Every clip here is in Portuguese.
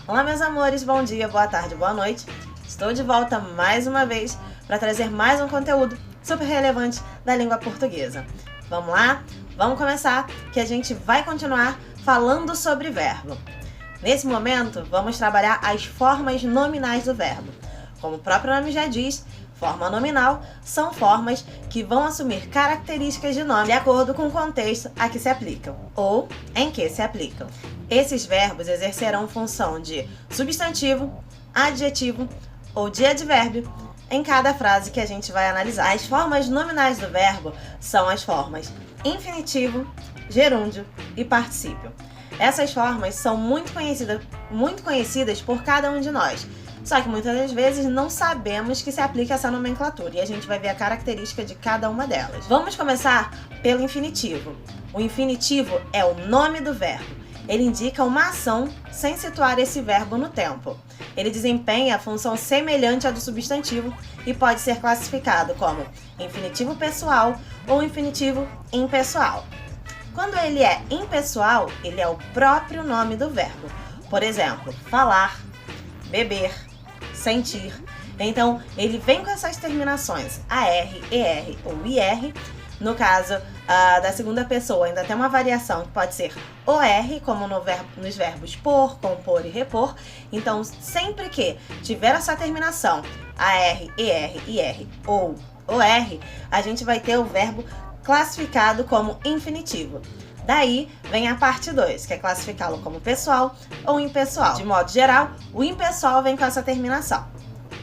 Olá, meus amores, bom dia, boa tarde, boa noite. Estou de volta mais uma vez para trazer mais um conteúdo super relevante da língua portuguesa. Vamos lá? Vamos começar, que a gente vai continuar falando sobre verbo. Nesse momento, vamos trabalhar as formas nominais do verbo. Como o próprio nome já diz, forma nominal são formas que vão assumir características de nome de acordo com o contexto a que se aplicam ou em que se aplicam. Esses verbos exercerão função de substantivo, adjetivo ou de advérbio em cada frase que a gente vai analisar. As formas nominais do verbo são as formas infinitivo, gerúndio e particípio. Essas formas são muito conhecidas por cada um de nós. Só que muitas das vezes não sabemos que se aplica essa nomenclatura e a gente vai ver a característica de cada uma delas. Vamos começar pelo infinitivo. O infinitivo é o nome do verbo. Ele indica uma ação sem situar esse verbo no tempo. Ele desempenha a função semelhante à do substantivo e pode ser classificado como infinitivo pessoal ou infinitivo impessoal. Quando ele é impessoal, ele é o próprio nome do verbo. Por exemplo, falar, beber, sentir. Então, ele vem com essas terminações AR, ER ou IR. No caso da segunda pessoa, ainda tem uma variação que pode ser OR, como nos verbos por, compor e repor. Então, sempre que tiver essa terminação AR, ER, IR ou OR, a gente vai ter o verbo classificado como infinitivo. Daí vem a parte 2, que é classificá-lo como pessoal ou impessoal. De modo geral, o impessoal vem com essa terminação.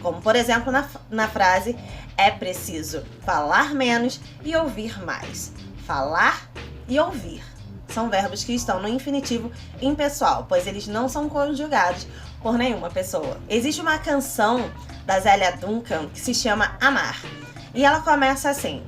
Como, por exemplo, na frase, é preciso falar menos e ouvir mais. Falar e ouvir são verbos que estão no infinitivo impessoal, pois eles não são conjugados por nenhuma pessoa. Existe uma canção da Zélia Duncan que se chama Amar, e ela começa assim: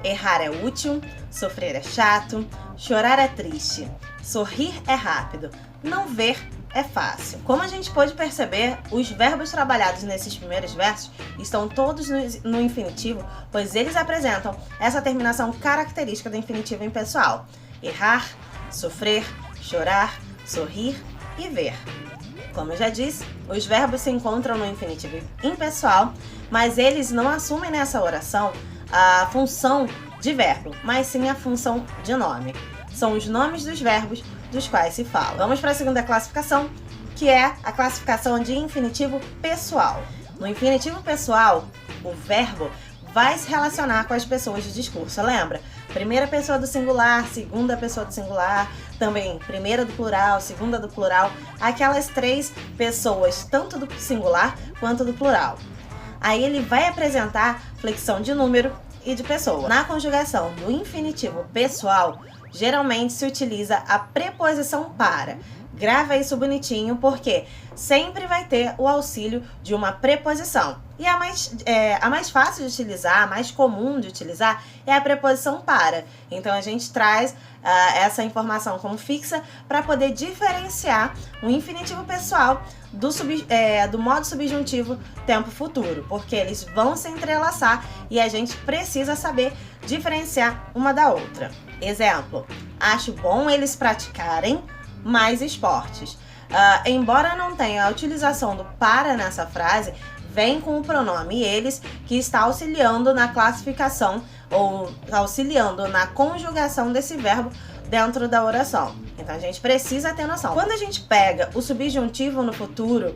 errar é útil, sofrer é chato, chorar é triste, sorrir é rápido, não ver é fácil. Como a gente pode perceber, os verbos trabalhados nesses primeiros versos estão todos no infinitivo, pois eles apresentam essa terminação característica do infinitivo impessoal: errar, sofrer, chorar, sorrir e ver. Como eu já disse, os verbos se encontram no infinitivo impessoal, mas eles não assumem nessa oração a função de verbo, mas sim a função de nome. São os nomes dos verbos dos quais se fala. Vamos para a segunda classificação, que é a classificação de infinitivo pessoal. No infinitivo pessoal, o verbo vai se relacionar com as pessoas do discurso. Lembra? Primeira pessoa do singular, segunda pessoa do singular, também primeira do plural, segunda do plural, aquelas três pessoas, tanto do singular quanto do plural. Aí ele vai apresentar flexão de número e de pessoa. Na conjugação do infinitivo pessoal, geralmente se utiliza a preposição para. Grava isso bonitinho, porque sempre vai ter o auxílio de uma preposição. E a mais fácil de utilizar, a mais comum de utilizar, é a preposição para. Então a gente traz essa informação como fixa para poder diferenciar o infinitivo pessoal do modo subjuntivo tempo futuro, porque eles vão se entrelaçar e a gente precisa saber diferenciar uma da outra. Exemplo: acho bom eles praticarem mais esportes. Embora não tenha a utilização do para nessa frase, vem com o pronome eles, que está auxiliando na classificação ou auxiliando na conjugação desse verbo dentro da oração. Então a gente precisa ter noção. Quando a gente pega o subjuntivo no futuro,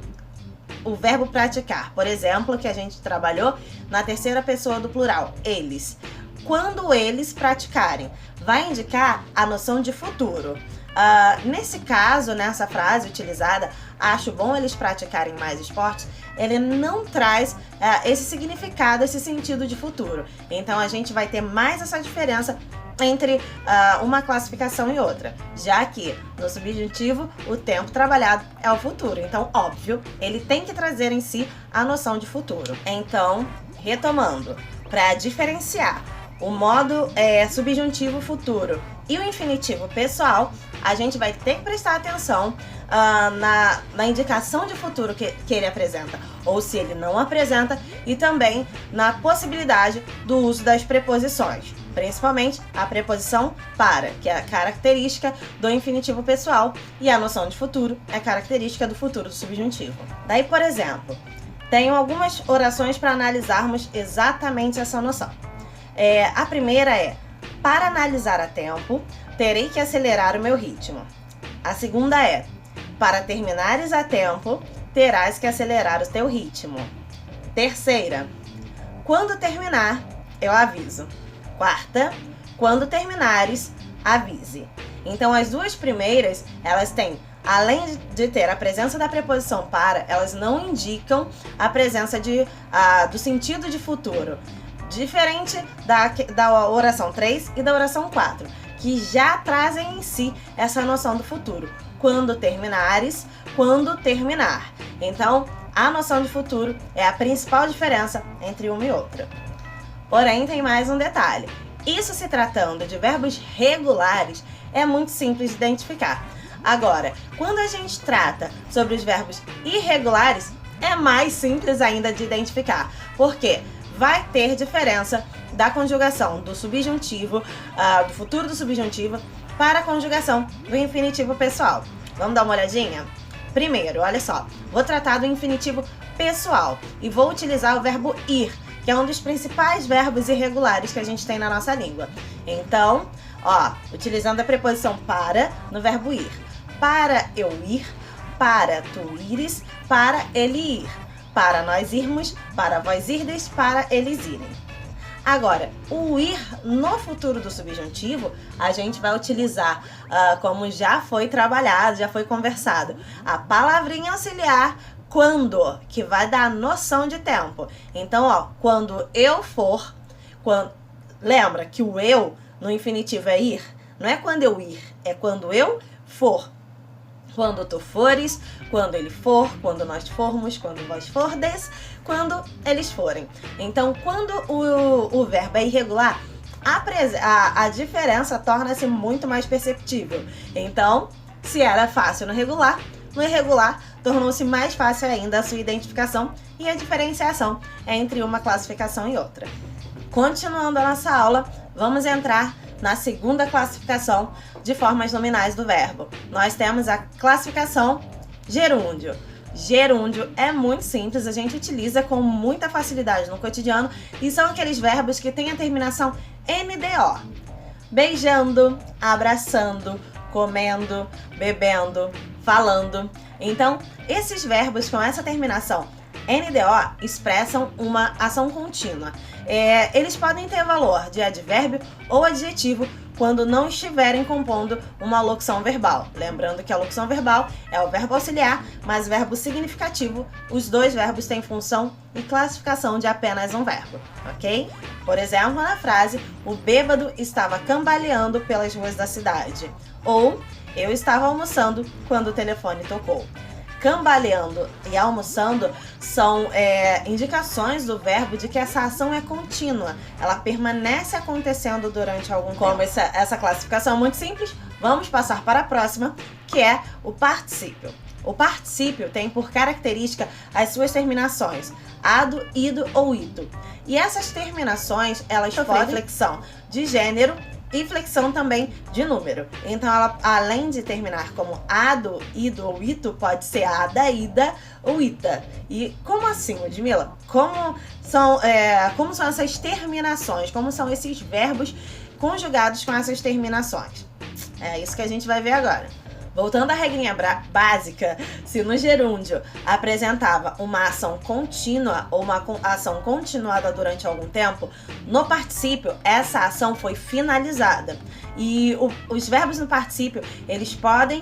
o verbo praticar, por exemplo, que a gente trabalhou na terceira pessoa do plural, eles. Quando eles praticarem, vai indicar a noção de futuro. Nesse caso, nessa frase utilizada, acho bom eles praticarem mais esportes, ele não traz esse significado, esse sentido de futuro. Então a gente vai ter mais essa diferença entre uma classificação e outra, já que no subjuntivo o tempo trabalhado é o futuro. Então, óbvio, ele tem que trazer em si a noção de futuro. Então, retomando, para diferenciar o modo subjuntivo futuro e o infinitivo pessoal, a gente vai ter que prestar atenção na indicação de futuro que ele apresenta, ou se ele não apresenta, e também na possibilidade do uso das preposições. principalmente a preposição para, que é a característica do infinitivo pessoal, e a noção de futuro é característica do futuro do subjuntivo. Daí, por exemplo, tenho algumas orações para analisarmos exatamente essa noção. A primeira é: para analisar a tempo, terei que acelerar o meu ritmo. A segunda é: para terminares a tempo, terás que acelerar o teu ritmo. Terceira: quando terminar, eu aviso. Quarta: quando terminares, avise. Então, as duas primeiras, elas têm, além de ter a presença da preposição para, elas não indicam a presença do sentido de futuro. Diferente da oração 3 e da oração 4, que já trazem em si essa noção do futuro. Quando terminares, quando terminar. Então, a noção de futuro é a principal diferença entre uma e outra. Porém, tem mais um detalhe. Isso, se tratando de verbos regulares, é muito simples de identificar. Agora, quando a gente trata sobre os verbos irregulares, é mais simples ainda de identificar. Por quê? Vai ter diferença da conjugação do subjuntivo, do futuro do subjuntivo, para a conjugação do infinitivo pessoal. Vamos dar uma olhadinha? Primeiro, olha só, vou tratar do infinitivo pessoal e vou utilizar o verbo ir, que é um dos principais verbos irregulares que a gente tem na nossa língua. Então, utilizando a preposição para no verbo ir. Para eu ir, para tu ires, para ele ir. Para nós irmos, para vós irdes, para eles irem. Agora, o ir no futuro do subjuntivo, a gente vai utilizar, como já foi trabalhado, já foi conversado, a palavrinha auxiliar quando, que vai dar noção de tempo. Então, quando eu for, lembra que o eu no infinitivo é ir? Não é quando eu ir, é quando eu for. Quando tu fores, quando ele for, quando nós formos, quando vós fordes, quando eles forem. Então, quando o verbo é irregular, a diferença torna-se muito mais perceptível. Então, se era fácil no irregular tornou-se mais fácil ainda a sua identificação e a diferenciação entre uma classificação e outra. Continuando a nossa aula, vamos entrar na segunda classificação de formas nominais do verbo. Nós temos a classificação gerúndio. Gerúndio é muito simples, a gente utiliza com muita facilidade no cotidiano e são aqueles verbos que têm a terminação NDO. Beijando, abraçando, comendo, bebendo, falando. Então, esses verbos com essa terminação NDO expressam uma ação contínua. Eles podem ter valor de advérbio ou adjetivo quando não estiverem compondo uma locução verbal. Lembrando que a locução verbal é o verbo auxiliar, mas verbo significativo, os dois verbos têm função e classificação de apenas um verbo, ok? Por exemplo, na frase, o bêbado estava cambaleando pelas ruas da cidade. Ou, eu estava almoçando quando o telefone tocou. Cambaleando e almoçando são indicações do verbo de que essa ação é contínua. Ela permanece acontecendo durante algum tempo. Como essa classificação é muito simples, vamos passar para a próxima, que é o particípio. O particípio tem por característica as suas terminações ado, ido ou ito. E essas terminações, elas podem flexão de gênero e flexão também de número. Então, ela, além de terminar como ado, ido ou ito, pode ser ada, ida ou ita. E como assim, Ludmila? Como são essas terminações? Como são esses verbos conjugados com essas terminações? É isso que a gente vai ver agora. Voltando à regrinha básica, se no gerúndio apresentava uma ação contínua ou uma ação continuada durante algum tempo, no particípio essa ação foi finalizada. E os verbos no particípio, eles podem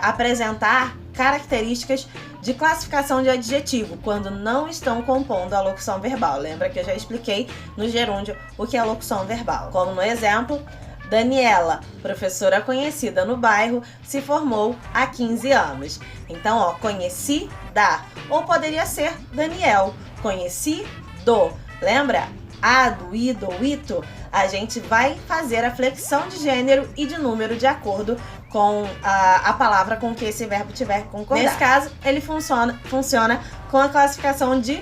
apresentar características de classificação de adjetivo quando não estão compondo a locução verbal. Lembra que eu já expliquei no gerúndio o que é locução verbal. Como no exemplo, Daniela, professora conhecida no bairro, se formou há 15 anos. Então, conheci da, ou poderia ser Daniel, conheci do. Lembra? Ado, ido ou ito, a gente vai fazer a flexão de gênero e de número de acordo com a palavra com que esse verbo tiver concordado. Nesse caso, ele funciona com a classificação de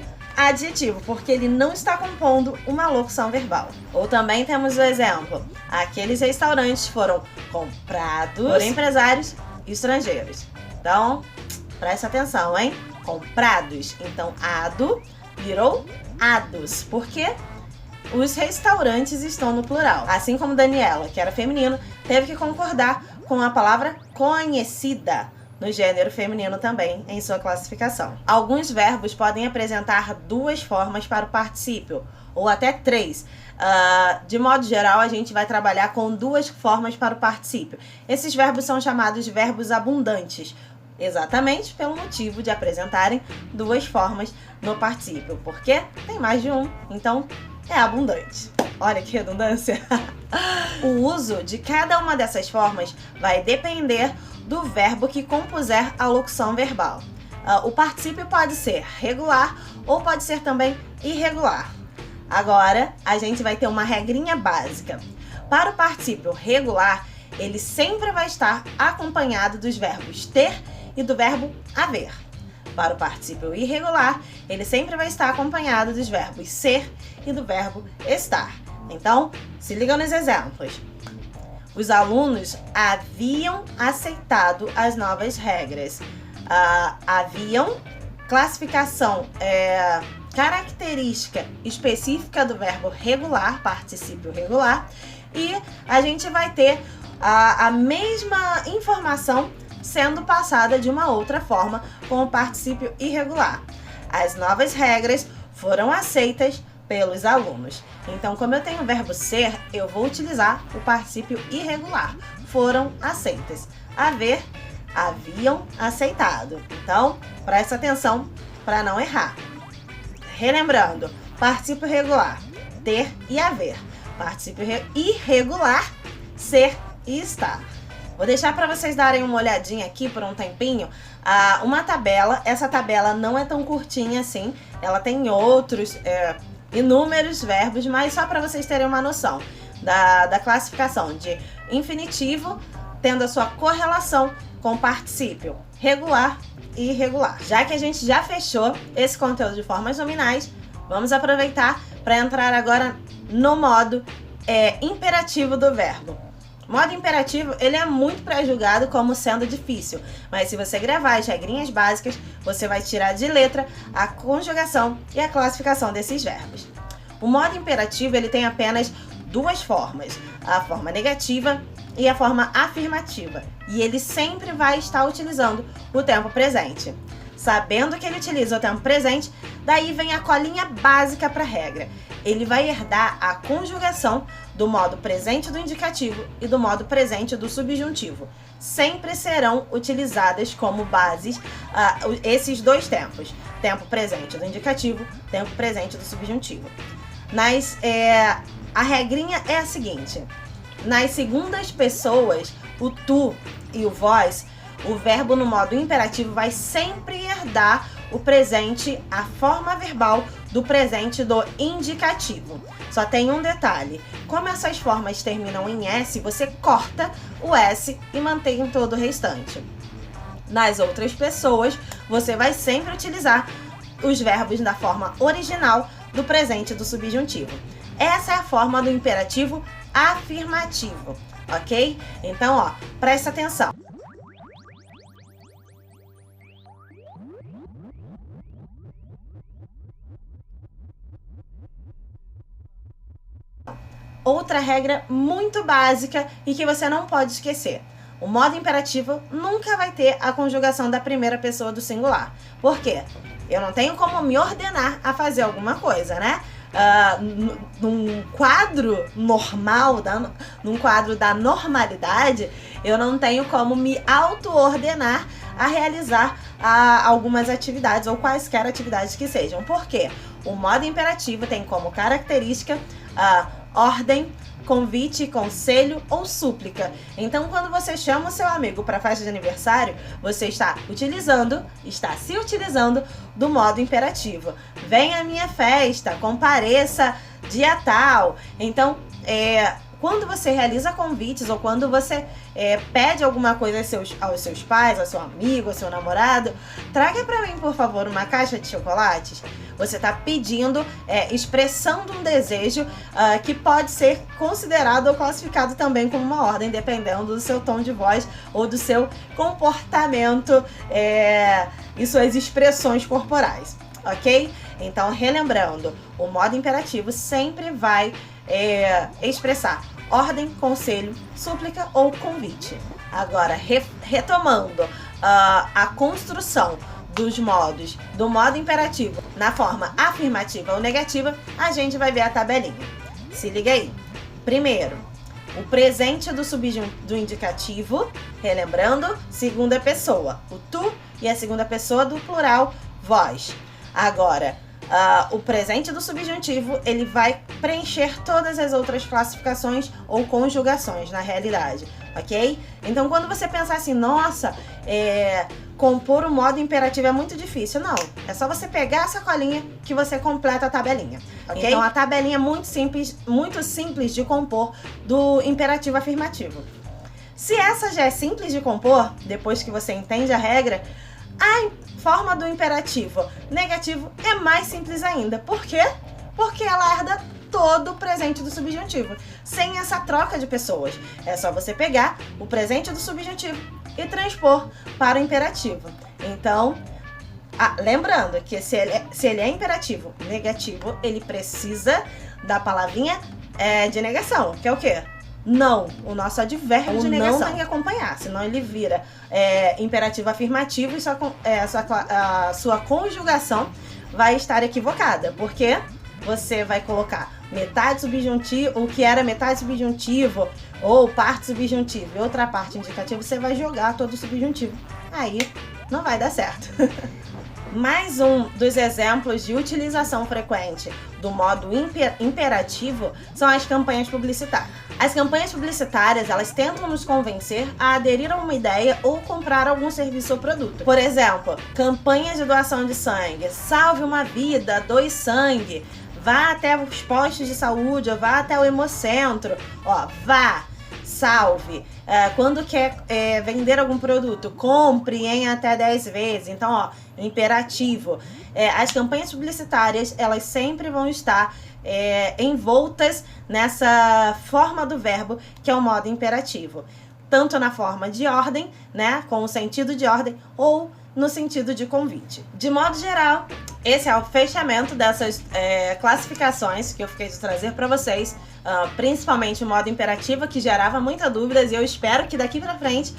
adjetivo, porque ele não está compondo uma locução verbal. Ou também temos o exemplo: aqueles restaurantes foram comprados por empresários estrangeiros. Então, presta atenção, hein? Comprados. Então, ado virou ados, porque os restaurantes estão no plural. Assim como Daniela, que era feminino, teve que concordar com a palavra conhecida, no gênero feminino também, em sua classificação. Alguns verbos podem apresentar duas formas para o particípio, ou até três. De modo geral, a gente vai trabalhar com duas formas para o particípio. Esses verbos são chamados de verbos abundantes, exatamente pelo motivo de apresentarem duas formas no particípio, porque tem mais de um, então é abundante. Olha que redundância! O uso de cada uma dessas formas vai depender do verbo que compuser a locução verbal. O particípio pode ser regular ou pode ser também irregular. Agora, a gente vai ter uma regrinha básica. Para o particípio regular, ele sempre vai estar acompanhado dos verbos ter e do verbo haver. Para o particípio irregular, ele sempre vai estar acompanhado dos verbos ser e do verbo estar. Então, se liga nos exemplos. Os alunos haviam aceitado as novas regras. Haviam, classificação, característica específica do verbo regular, particípio regular, e a gente vai ter a mesma informação sendo passada de uma outra forma com o particípio irregular. As novas regras foram aceitas pelos alunos. Então, como eu tenho o verbo ser, eu vou utilizar o particípio irregular. Foram aceitas. Haver, haviam aceitado. Então, presta atenção para não errar. Relembrando, particípio regular, ter e haver. Particípio irregular, ser e estar. Vou deixar para vocês darem uma olhadinha aqui por um tempinho. Uma tabela, essa tabela não é tão curtinha assim. Ela tem outros inúmeros verbos, mas só para vocês terem uma noção da classificação de infinitivo, tendo a sua correlação com particípio regular e irregular. Já que a gente já fechou esse conteúdo de formas nominais, vamos aproveitar para entrar agora no modo imperativo do verbo. O modo imperativo, ele é muito pré-julgado como sendo difícil, mas se você gravar as regrinhas básicas, você vai tirar de letra a conjugação e a classificação desses verbos. O modo imperativo, ele tem apenas duas formas, a forma negativa e a forma afirmativa, e ele sempre vai estar utilizando o tempo presente. Sabendo que ele utiliza o tempo presente, daí vem a colinha básica para a regra. Ele vai herdar a conjugação do modo presente do indicativo e do modo presente do subjuntivo. Sempre serão utilizadas como bases esses dois tempos. Tempo presente do indicativo, tempo presente do subjuntivo. A regrinha é a seguinte: nas segundas pessoas, o tu e o vós, o verbo no modo imperativo vai sempre herdar o presente, a forma verbal do presente do indicativo. Só tem um detalhe: como essas formas terminam em S, você corta o S e mantém todo o restante. Nas outras pessoas, você vai sempre utilizar os verbos da forma original do presente do subjuntivo. Essa é a forma do imperativo afirmativo, ok? Então, presta atenção. Outra regra muito básica e que você não pode esquecer: o modo imperativo nunca vai ter a conjugação da primeira pessoa do singular. Por quê? Eu não tenho como me ordenar a fazer alguma coisa, né? Num quadro normal, num quadro da normalidade, eu não tenho como me auto-ordenar a realizar algumas atividades ou quaisquer atividades que sejam. Por quê? O modo imperativo tem como característica ordem, convite, conselho ou súplica. Então, quando você chama o seu amigo para a festa de aniversário, você está se utilizando do modo imperativo. Venha à minha festa, compareça dia tal. Então, quando você realiza convites ou quando você pede alguma coisa aos seus pais, ao seu amigo, ao seu namorado, traga pra mim, por favor, uma caixa de chocolates. Você tá pedindo, expressando um desejo que pode ser considerado ou classificado também como uma ordem, dependendo do seu tom de voz ou do seu comportamento e suas expressões corporais, ok? Então, relembrando, o modo imperativo sempre vai expressar ordem, conselho, súplica ou convite. Agora, retomando a construção dos modos do modo imperativo na forma afirmativa ou negativa, a gente vai ver a tabelinha. Se liga aí. Primeiro, o presente do indicativo, relembrando, segunda pessoa, o tu, e a segunda pessoa do plural, vós. Agora, o presente do subjuntivo, ele vai preencher todas as outras classificações ou conjugações na realidade, ok? Então, quando você pensar assim, nossa, compor o modo imperativo é muito difícil. Não, é só você pegar a sacolinha que você completa a tabelinha, ok? Então, a tabelinha é muito simples de compor do imperativo afirmativo. Se essa já é simples de compor, depois que você entende a regra, a forma do imperativo negativo é mais simples ainda. Por quê? Porque ela herda todo o presente do subjuntivo, sem essa troca de pessoas. É só você pegar o presente do subjuntivo e transpor para o imperativo. Então, lembrando que se ele é imperativo negativo, ele precisa da palavrinha de negação, que é o quê? Não, o nosso advérbio de negação não tem que acompanhar, senão ele vira imperativo afirmativo e a sua conjugação vai estar equivocada, porque você vai colocar metade subjuntivo, o que era metade subjuntivo ou parte subjuntiva e outra parte indicativa, você vai jogar todo o subjuntivo. Aí não vai dar certo. Mais um dos exemplos de utilização frequente do modo imperativo são as campanhas publicitárias. As campanhas publicitárias, elas tentam nos convencer a aderir a uma ideia ou comprar algum serviço ou produto. Por exemplo, campanhas de doação de sangue, salve uma vida, doe sangue, vá até os postos de saúde, ou vá até o hemocentro, vá, salve. Quando quer vender algum produto, compre em até 10 vezes. Então, imperativo. As campanhas publicitárias, elas sempre vão estar envoltas nessa forma do verbo, que é o modo imperativo. Tanto na forma de ordem, né, com o sentido de ordem, ou no sentido de convite. De modo geral, esse é o fechamento dessas classificações que eu fiquei de trazer para vocês, principalmente o modo imperativo, que gerava muitas dúvidas, e eu espero que daqui para frente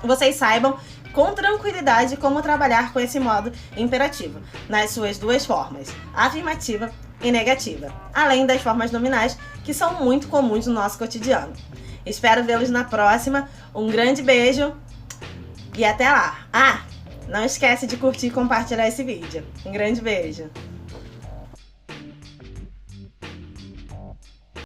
vocês saibam com tranquilidade como trabalhar com esse modo imperativo, nas suas duas formas, afirmativa e negativa, além das formas nominais, que são muito comuns no nosso cotidiano. Espero vê-los na próxima, um grande beijo e até lá! Não esquece de curtir e compartilhar esse vídeo. Um grande beijo!